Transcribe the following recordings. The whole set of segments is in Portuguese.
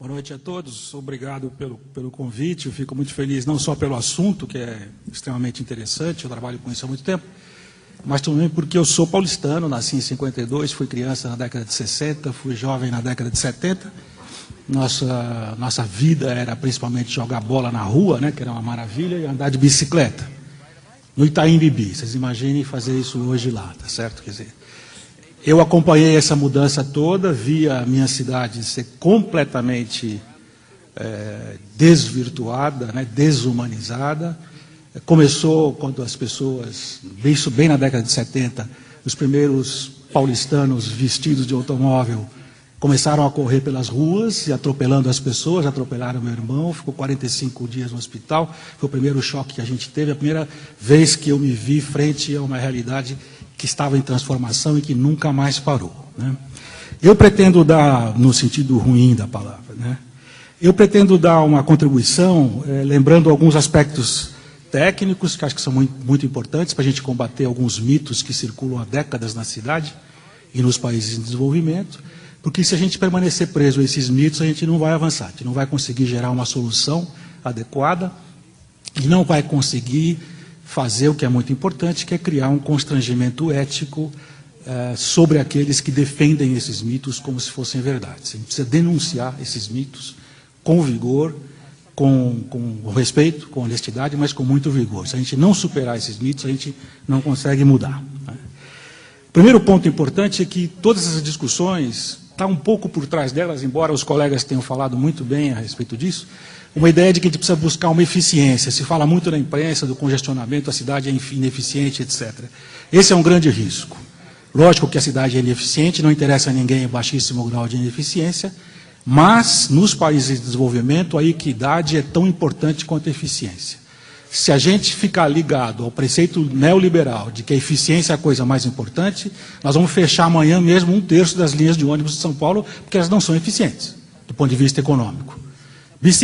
Boa noite a todos, obrigado pelo convite, eu fico muito feliz não só pelo assunto, que é extremamente interessante, eu trabalho com isso há muito tempo, mas também porque eu sou paulistano, nasci em 52, fui criança na década de 60, fui jovem na década de 70, nossa vida era principalmente jogar bola na rua, né, que era uma maravilha, e andar de bicicleta, no Itaim Bibi, vocês imaginem fazer isso hoje lá, tá certo? Quer dizer, eu acompanhei essa mudança toda, vi a minha cidade ser completamente desvirtuada, né, desumanizada. Começou quando as pessoas, isso bem na década de 70, os primeiros paulistanos vestidos de automóvel começaram a correr pelas ruas e atropelando as pessoas, atropelaram meu irmão, ficou 45 dias no hospital, foi o primeiro choque que a gente teve, a primeira vez que eu me vi frente a uma realidade que estava em transformação e que nunca mais parou, né? Eu pretendo dar, no sentido ruim da palavra, né? Eu pretendo dar uma contribuição, lembrando alguns aspectos técnicos, que acho que são muito importantes para a gente combater alguns mitos que circulam há décadas na cidade e nos países em desenvolvimento, porque se a gente permanecer preso a esses mitos, a gente não vai avançar, a gente não vai conseguir gerar uma solução adequada e não vai conseguir fazer o que é muito importante, que é criar um constrangimento ético sobre aqueles que defendem esses mitos como se fossem verdades. A gente precisa denunciar esses mitos com vigor, com respeito, com honestidade, mas com muito vigor. Se a gente não superar esses mitos, a gente não consegue mudar, né? O primeiro ponto importante é que todas essas discussões, está um pouco por trás delas, embora os colegas tenham falado muito bem a respeito disso, uma ideia de que a gente precisa buscar uma eficiência. Se fala muito na imprensa do congestionamento, a cidade é ineficiente, etc. Esse é um grande risco. Lógico que a cidade é ineficiente, não interessa a ninguém o baixíssimo grau de ineficiência, mas nos países de desenvolvimento a equidade é tão importante quanto a eficiência. Se a gente ficar ligado ao preceito neoliberal de que a eficiência é a coisa mais importante, nós vamos fechar amanhã mesmo 1/3 das linhas de ônibus de São Paulo, porque elas não são eficientes, do ponto de vista econômico.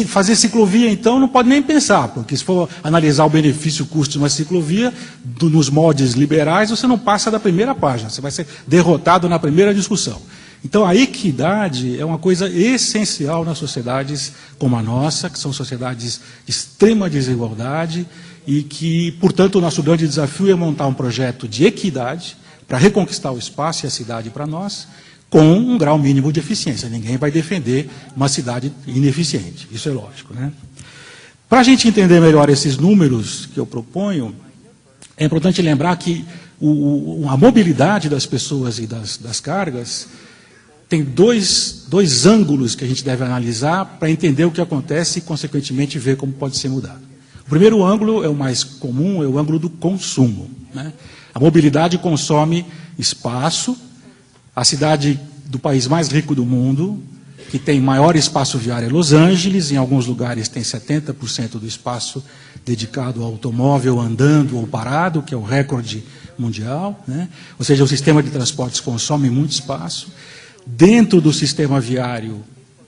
Fazer ciclovia, então, não pode nem pensar, porque se for analisar o benefício-custo de uma ciclovia, nos moldes liberais, você não passa da primeira página, você vai ser derrotado na primeira discussão. Então, a equidade é uma coisa essencial nas sociedades como a nossa, que são sociedades de extrema desigualdade, e que, portanto, o nosso grande desafio é montar um projeto de equidade para reconquistar o espaço e a cidade para nós, com um grau mínimo de eficiência. Ninguém vai defender uma cidade ineficiente, isso é lógico, né? Para a gente entender melhor esses números que eu proponho, é importante lembrar que a mobilidade das pessoas e das cargas tem dois ângulos que a gente deve analisar para entender o que acontece e, consequentemente, ver como pode ser mudado. O primeiro ângulo é o mais comum, é o ângulo do consumo, né? A mobilidade consome espaço. A cidade do país mais rico do mundo, que tem maior espaço viário, é Los Angeles. Em alguns lugares tem 70% do espaço dedicado ao automóvel andando ou parado, que é o recorde mundial, né? Ou seja, o sistema de transportes consome muito espaço. Dentro do sistema viário,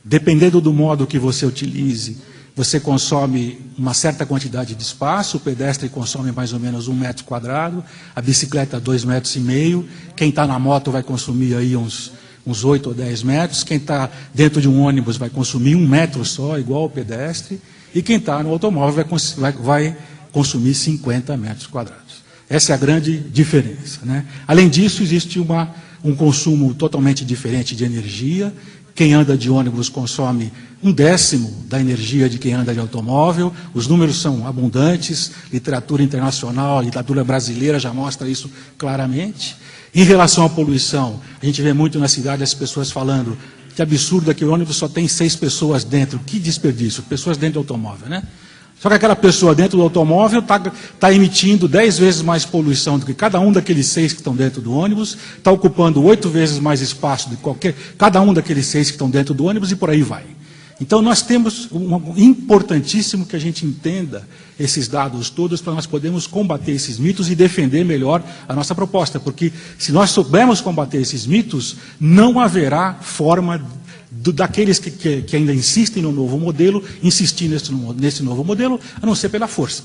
dependendo do modo que você utilize, você consome uma certa quantidade de espaço. O pedestre consome mais ou menos 1 metro quadrado, a bicicleta 2,5 metros, quem está na moto vai consumir aí uns 8 ou 10 metros, quem está dentro de um ônibus vai consumir 1 metro só, igual ao pedestre, e quem está no automóvel vai consumir 50 metros quadrados. Essa é a grande diferença, né? Além disso, existe um consumo totalmente diferente de energia. Quem anda de ônibus consome 1/10 da energia de quem anda de automóvel. Os números são abundantes, literatura internacional, literatura brasileira já mostra isso claramente. Em relação à poluição, a gente vê muito na cidade as pessoas falando que absurdo é que o ônibus só tem 6 pessoas dentro. Que desperdício, pessoas dentro do automóvel, né? Só que aquela pessoa dentro do automóvel está emitindo 10 vezes mais poluição do que cada um daqueles 6 que estão dentro do ônibus, está ocupando 8 vezes mais espaço do que cada um daqueles 6 que estão dentro do ônibus, e por aí vai. Então, nós temos importantíssimo que a gente entenda esses dados todos para nós podermos combater esses mitos e defender melhor a nossa proposta, porque se nós soubermos combater esses mitos, não haverá forma daqueles que ainda insistem no novo modelo, insistir nesse novo modelo, a não ser pela força.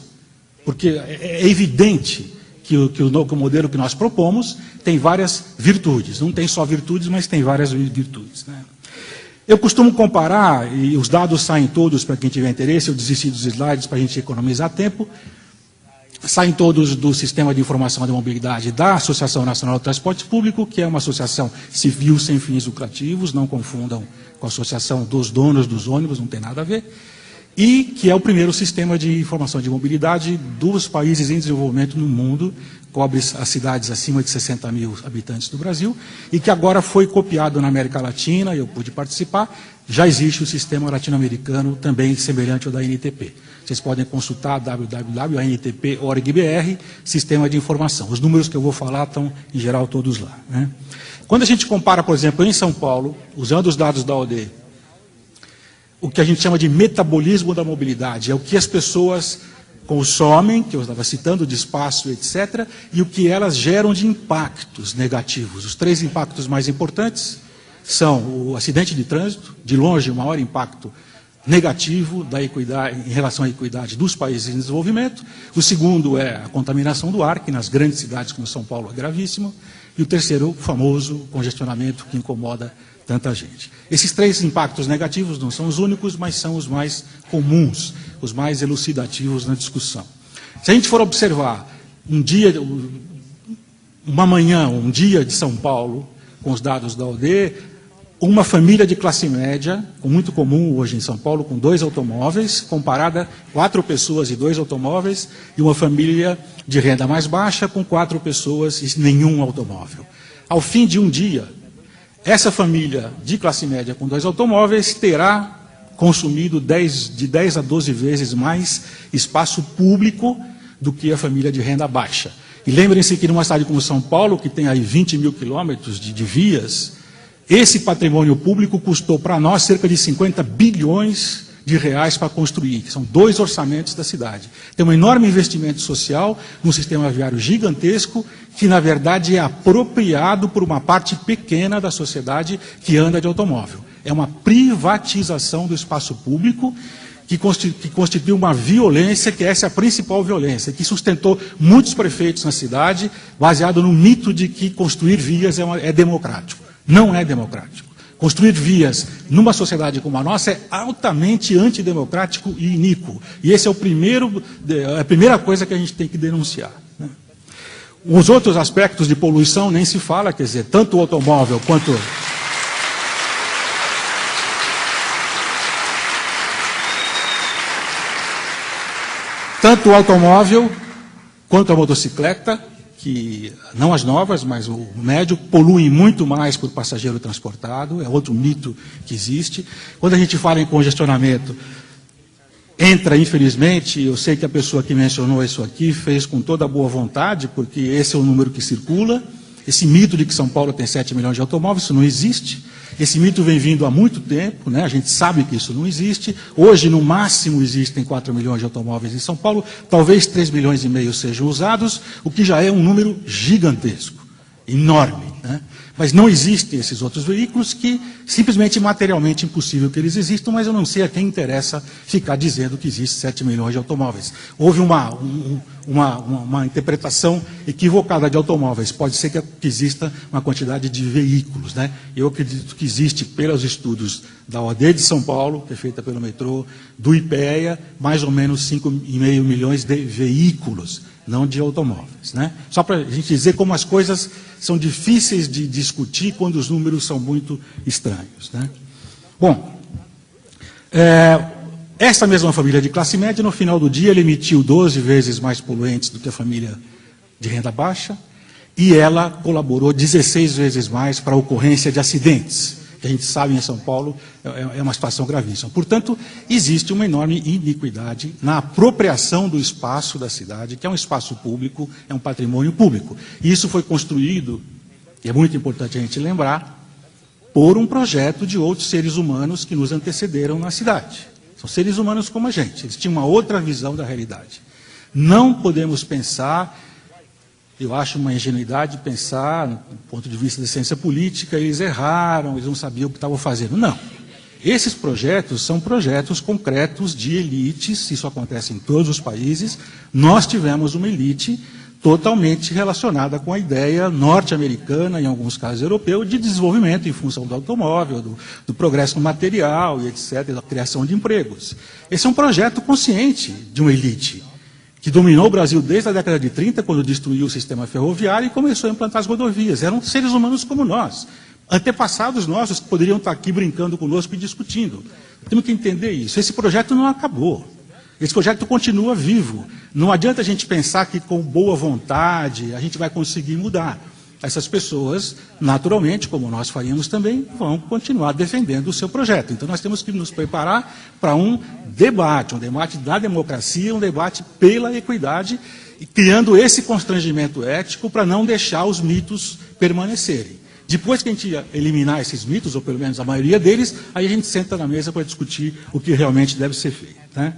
Porque é evidente que o modelo que nós propomos tem várias virtudes. Não tem só virtudes, mas tem várias virtudes, né? Eu costumo comparar, e os dados saem todos para quem tiver interesse, eu desisti dos slides para a gente economizar tempo, saem todos do Sistema de Informação de Mobilidade da Associação Nacional do Transporte Público, que é uma associação civil sem fins lucrativos, não confundam com a associação dos donos dos ônibus, não tem nada a ver, e que é o primeiro sistema de informação de mobilidade dos países em desenvolvimento no mundo, cobre as cidades acima de 60 mil habitantes do Brasil, e que agora foi copiado na América Latina, eu pude participar, já existe o sistema latino-americano também semelhante ao da ANTP. Vocês podem consultar www.antp.org.br, Sistema de Informação. Os números que eu vou falar estão, em geral, todos lá, né? Quando a gente compara, por exemplo, em São Paulo, usando os dados da OD, o que a gente chama de metabolismo da mobilidade, é o que as pessoas consomem, que eu estava citando, de espaço, etc., e o que elas geram de impactos negativos. Os 3 impactos mais importantes são o acidente de trânsito, de longe o maior impacto negativo da equidade, em relação à equidade dos países em desenvolvimento. O segundo é a contaminação do ar, que nas grandes cidades como São Paulo é gravíssimo. E o terceiro, o famoso congestionamento que incomoda tanta gente. Esses 3 impactos negativos não são os únicos, mas são os mais comuns, os mais elucidativos na discussão. Se a gente for observar um dia de São Paulo, com os dados da OD, uma família de classe média, muito comum hoje em São Paulo, com 2 automóveis, comparada 4 pessoas e 2 automóveis, e uma família de renda mais baixa, com 4 pessoas e nenhum automóvel. Ao fim de um dia, essa família de classe média com 2 automóveis terá consumido de 10 a 12 vezes mais espaço público do que a família de renda baixa. E lembrem-se que numa cidade como São Paulo, que tem aí 20 mil quilômetros de vias, esse patrimônio público custou para nós cerca de 50 bilhões de reais para construir, que são 2 orçamentos da cidade. Tem um enorme investimento social num sistema viário gigantesco, que na verdade é apropriado por uma parte pequena da sociedade que anda de automóvel. É uma privatização do espaço público que constitui uma violência, que essa é a principal violência, que sustentou muitos prefeitos na cidade, baseado no mito de que construir vias é democrático. Não é democrático. Construir vias numa sociedade como a nossa é altamente antidemocrático e iníquo. E esse é a primeira coisa que a gente tem que denunciar, né? Os outros aspectos de poluição nem se fala, quer dizer, tanto o automóvel quanto... Tanto o automóvel quanto a motocicleta, que não as novas, mas o médio, poluem muito mais por passageiro transportado, é outro mito que existe. Quando a gente fala em congestionamento, entra, infelizmente, eu sei que a pessoa que mencionou isso aqui fez com toda a boa vontade, porque esse é o número que circula, esse mito de que São Paulo tem 7 milhões de automóveis, isso não existe. Esse mito vem vindo há muito tempo, né? A gente sabe que isso não existe. Hoje, no máximo, existem 4 milhões de automóveis em São Paulo, talvez 3,5 milhões sejam usados, o que já é um número gigantesco, enorme, né? Mas não existem esses outros veículos que, simplesmente, materialmente impossível que eles existam, mas eu não sei a quem interessa ficar dizendo que existe 7 milhões de automóveis. Houve uma interpretação equivocada de automóveis. Pode ser que exista uma quantidade de veículos, né? Eu acredito que existe, pelos estudos da OAD de São Paulo, que é feita pelo metrô, do IPEA, mais ou menos 5,5 milhões de veículos, não de automóveis, né? Só para a gente dizer como as coisas são difíceis de discutir quando os números são muito estranhos, né? Bom, essa mesma família de classe média, no final do dia, ela emitiu 12 vezes mais poluentes do que a família de renda baixa, e ela colaborou 16 vezes mais para a ocorrência de acidentes, que a gente sabe em São Paulo é uma situação gravíssima. Portanto, existe uma enorme iniquidade na apropriação do espaço da cidade, que é um espaço público, é um patrimônio público. E isso foi construído, e é muito importante a gente lembrar, por um projeto de outros seres humanos que nos antecederam na cidade. São seres humanos como a gente, eles tinham uma outra visão da realidade. Não podemos pensar... Eu acho uma ingenuidade pensar, do ponto de vista da ciência política, eles erraram, eles não sabiam o que estavam fazendo. Não. Esses projetos são projetos concretos de elites, isso acontece em todos os países. Nós tivemos uma elite totalmente relacionada com a ideia norte-americana, em alguns casos europeu, de desenvolvimento em função do automóvel, do progresso no material e etc., da criação de empregos. Esse é um projeto consciente de uma elite, que dominou o Brasil desde a década de 30, quando destruiu o sistema ferroviário e começou a implantar as rodovias. Eram seres humanos como nós, antepassados nossos, que poderiam estar aqui brincando conosco e discutindo. Temos que entender isso. Esse projeto não acabou. Esse projeto continua vivo. Não adianta a gente pensar que com boa vontade a gente vai conseguir mudar. Essas pessoas, naturalmente, como nós faríamos também, vão continuar defendendo o seu projeto. Então nós temos que nos preparar para um debate da democracia, um debate pela equidade, e criando esse constrangimento ético para não deixar os mitos permanecerem. Depois que a gente eliminar esses mitos, ou pelo menos a maioria deles, aí a gente senta na mesa para discutir o que realmente deve ser feito, né?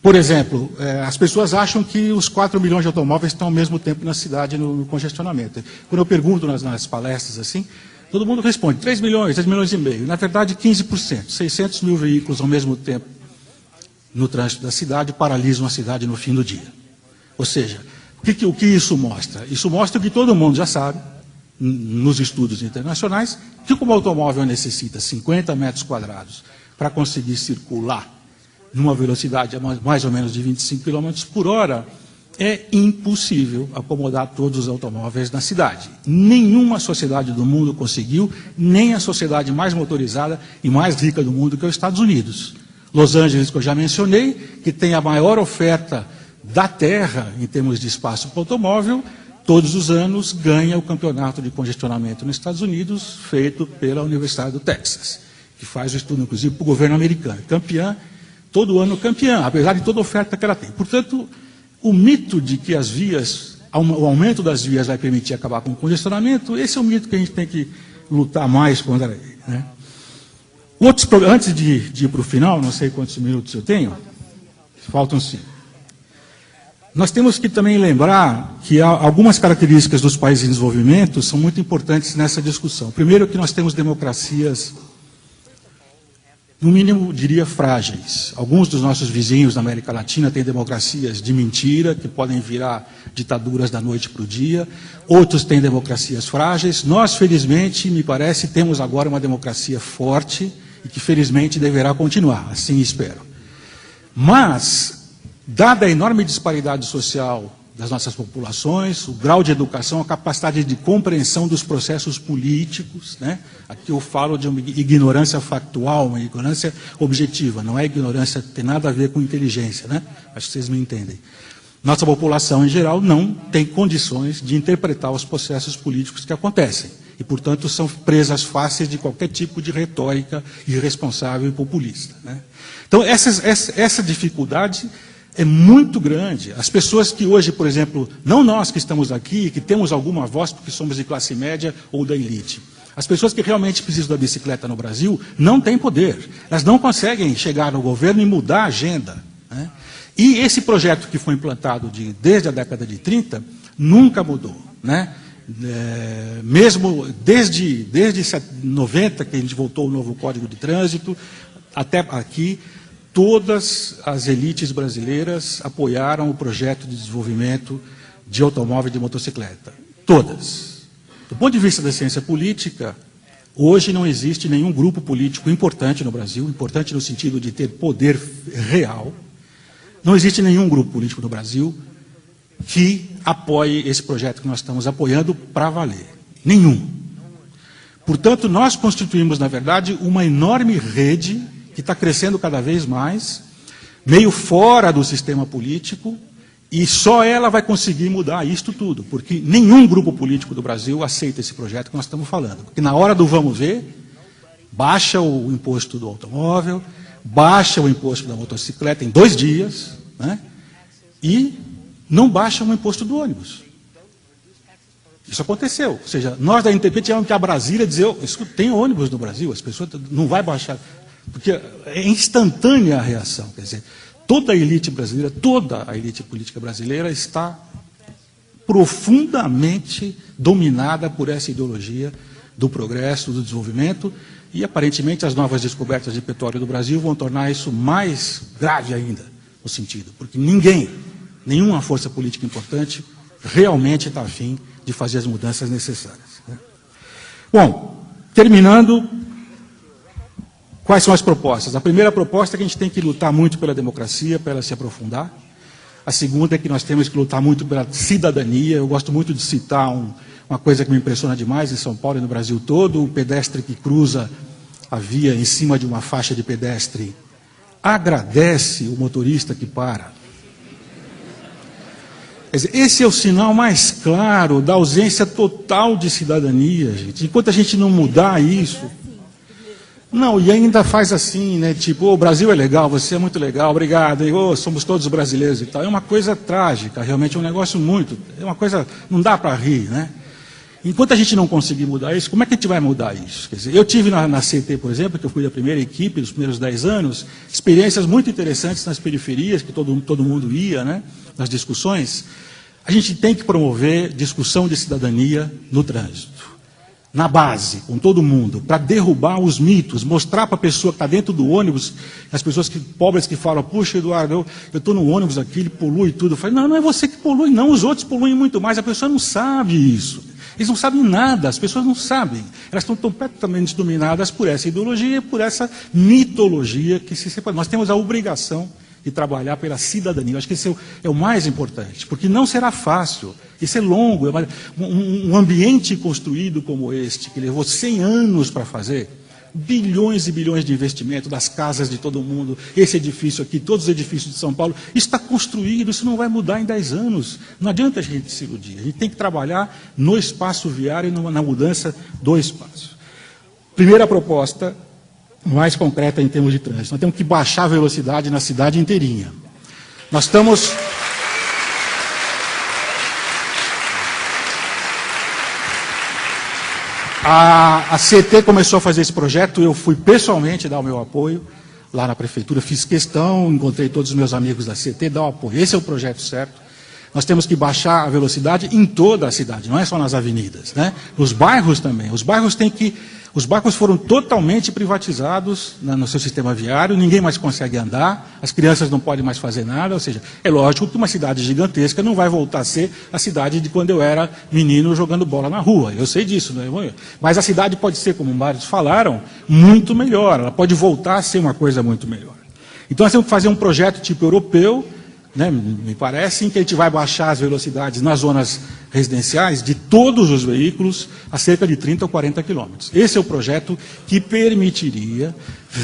Por exemplo, as pessoas acham que os 4 milhões de automóveis estão ao mesmo tempo na cidade no congestionamento. Quando eu pergunto nas palestras assim, todo mundo responde 3 milhões e meio. Na verdade, 15%, 600 mil veículos ao mesmo tempo no trânsito da cidade paralisam a cidade no fim do dia. Ou seja, o que isso mostra? Isso mostra que todo mundo já sabe, nos estudos internacionais, que como o automóvel necessita 50 metros quadrados para conseguir circular numa velocidade mais ou menos de 25 km por hora, é impossível acomodar todos os automóveis na cidade. Nenhuma sociedade do mundo conseguiu, nem a sociedade mais motorizada e mais rica do mundo, que é os Estados Unidos. Los Angeles, que eu já mencionei, que tem a maior oferta da Terra em termos de espaço para o automóvel, todos os anos ganha o campeonato de congestionamento nos Estados Unidos, feito pela Universidade do Texas, que faz o estudo, inclusive, para o governo americano. Campeã, todo ano campeã, apesar de toda a oferta que ela tem. Portanto, o mito de que as vias, o aumento das vias vai permitir acabar com o congestionamento, esse é um mito que a gente tem que lutar mais contra ele, né? Antes de ir para o final, não sei quantos minutos eu tenho, faltam 5. Nós temos que também lembrar que algumas características dos países em desenvolvimento são muito importantes nessa discussão. Primeiro, que nós temos democracias, no mínimo, diria, frágeis. Alguns dos nossos vizinhos na América Latina têm democracias de mentira, que podem virar ditaduras da noite para o dia. Outros têm democracias frágeis. Nós, felizmente, me parece, temos agora uma democracia forte e que, felizmente, deverá continuar. Assim espero. Mas, dada a enorme disparidade social das nossas populações, o grau de educação, a capacidade de compreensão dos processos políticos, né? Aqui eu falo de uma ignorância factual, uma ignorância objetiva, não é ignorância que tem nada a ver com inteligência, né? Acho que vocês me entendem. Nossa população, em geral, não tem condições de interpretar os processos políticos que acontecem e, portanto, são presas fáceis de qualquer tipo de retórica irresponsável e populista, né? Então, essa dificuldade é muito grande. As pessoas que hoje, por exemplo, não nós que estamos aqui, que temos alguma voz porque somos de classe média ou da elite, as pessoas que realmente precisam da bicicleta no Brasil não têm poder. Elas não conseguem chegar no governo e mudar a agenda, né? E esse projeto que foi implantado desde a década de 30 nunca mudou, né? Mesmo desde 90, que a gente voltou ao novo Código de Trânsito, até aqui, todas as elites brasileiras apoiaram o projeto de desenvolvimento de automóvel e de motocicleta. Todas. Do ponto de vista da ciência política, hoje não existe nenhum grupo político importante no Brasil, importante no sentido de ter poder real. Não existe nenhum grupo político no Brasil que apoie esse projeto que nós estamos apoiando para valer. Nenhum. Portanto, nós constituímos, na verdade, uma enorme rede que está crescendo cada vez mais, meio fora do sistema político, e só ela vai conseguir mudar isto tudo, porque nenhum grupo político do Brasil aceita esse projeto que nós estamos falando. Porque na hora do vamos ver, baixa o imposto do automóvel, baixa o imposto da motocicleta em 2 dias, né? E não baixa o imposto do ônibus. Isso aconteceu. Ou seja, nós da NTP tivemos que ir a Brasília dizer, isso tem ônibus no Brasil, as pessoas não vai baixar. Porque é instantânea a reação. Quer dizer, toda a elite brasileira, toda a elite política brasileira está profundamente dominada por essa ideologia do progresso, do desenvolvimento, e aparentemente as novas descobertas de petróleo do Brasil vão tornar isso mais grave ainda, no sentido, porque ninguém, nenhuma força política importante, realmente está afim de fazer as mudanças necessárias, né? Bom, terminando, quais são as propostas? A primeira proposta é que a gente tem que lutar muito pela democracia, para ela se aprofundar. A segunda é que nós temos que lutar muito pela cidadania. Eu gosto muito de citar uma coisa que me impressiona demais em São Paulo e no Brasil todo: o pedestre que cruza a via em cima de uma faixa de pedestre agradece o motorista que para. Quer dizer, esse é o sinal mais claro da ausência total de cidadania, gente. Enquanto a gente não mudar isso... Não, e ainda faz assim, né? Tipo, o Brasil é legal, você é muito legal, obrigado, e, somos todos brasileiros e tal. É uma coisa trágica, realmente é um negócio é uma coisa, não dá para rir, né? Enquanto a gente não conseguir mudar isso, como é que a gente vai mudar isso? Quer dizer, eu tive na CT, por exemplo, que eu fui da primeira equipe, dos primeiros 10 anos, experiências muito interessantes nas periferias, que todo mundo ia, né? Nas discussões. A gente tem que promover discussão de cidadania no trânsito, na base, com todo mundo, para derrubar os mitos, mostrar para a pessoa que está dentro do ônibus, as pessoas pobres que falam: puxa, Eduardo, eu estou no ônibus aqui, ele polui tudo. Eu falei: não, não é você que polui, não, os outros poluem muito mais, a pessoa não sabe isso. Eles não sabem nada, as pessoas não sabem. Elas estão completamente dominadas por essa ideologia e por essa mitologia que se separa. Nós temos a obrigação de trabalhar pela cidadania. Eu acho que esse é o mais importante, porque não será fácil, isso é longo, um ambiente construído como este, que levou 100 anos para fazer, bilhões e bilhões de investimento das casas de todo mundo, esse edifício aqui, todos os edifícios de São Paulo, isso está construído, isso não vai mudar em 10 anos. Não adianta a gente se iludir, a gente tem que trabalhar no espaço viário e na mudança do espaço. Primeira proposta, mais concreta em termos de trânsito: nós temos que baixar a velocidade na cidade inteirinha. Nós estamos... A CT começou a fazer esse projeto, eu fui pessoalmente dar o meu apoio lá na prefeitura, fiz questão, encontrei todos os meus amigos da CT, dar o apoio. Esse é o projeto certo. Nós temos que baixar a velocidade em toda a cidade, não é só nas avenidas, né? Nos bairros também. Os bairros foram totalmente privatizados no seu sistema viário, ninguém mais consegue andar, as crianças não podem mais fazer nada, ou seja, é lógico que uma cidade gigantesca não vai voltar a ser a cidade de quando eu era menino jogando bola na rua, eu sei disso, né? Mas a cidade pode ser, como vários falaram, muito melhor, ela pode voltar a ser uma coisa muito melhor. Então nós temos que fazer um projeto tipo europeu, né, me parece, em que a gente vai baixar as velocidades nas zonas residenciais de todos os veículos a cerca de 30 ou 40 quilômetros. Esse é o projeto que permitiria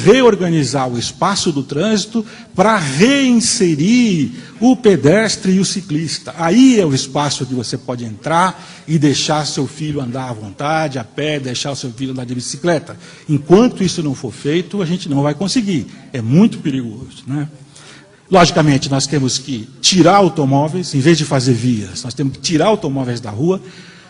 reorganizar o espaço do trânsito para reinserir o pedestre e o ciclista. Aí é o espaço que você pode entrar e deixar seu filho andar à vontade, a pé, deixar o seu filho andar de bicicleta. Enquanto isso não for feito, a gente não vai conseguir. É muito perigoso, né? Logicamente, nós temos que tirar automóveis, em vez de fazer vias, nós temos que tirar automóveis da rua.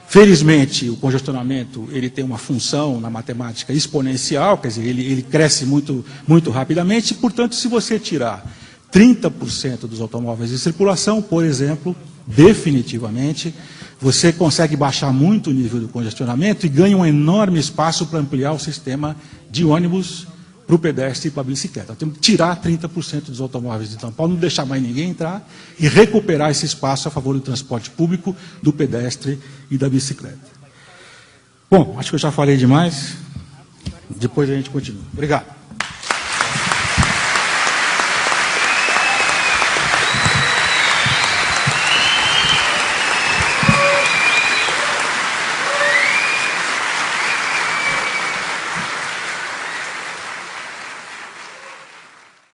Felizmente, o congestionamento ele tem uma função na matemática exponencial, quer dizer, ele cresce muito, muito rapidamente, e, portanto, se você tirar 30% dos automóveis de circulação, por exemplo, definitivamente, você consegue baixar muito o nível do congestionamento e ganha um enorme espaço para ampliar o sistema de ônibus para o pedestre e para a bicicleta. Temos que tirar 30% dos automóveis de São Paulo, não deixar mais ninguém entrar e recuperar esse espaço a favor do transporte público, do pedestre e da bicicleta. Bom, acho que eu já falei demais. Depois a gente continua. Obrigado.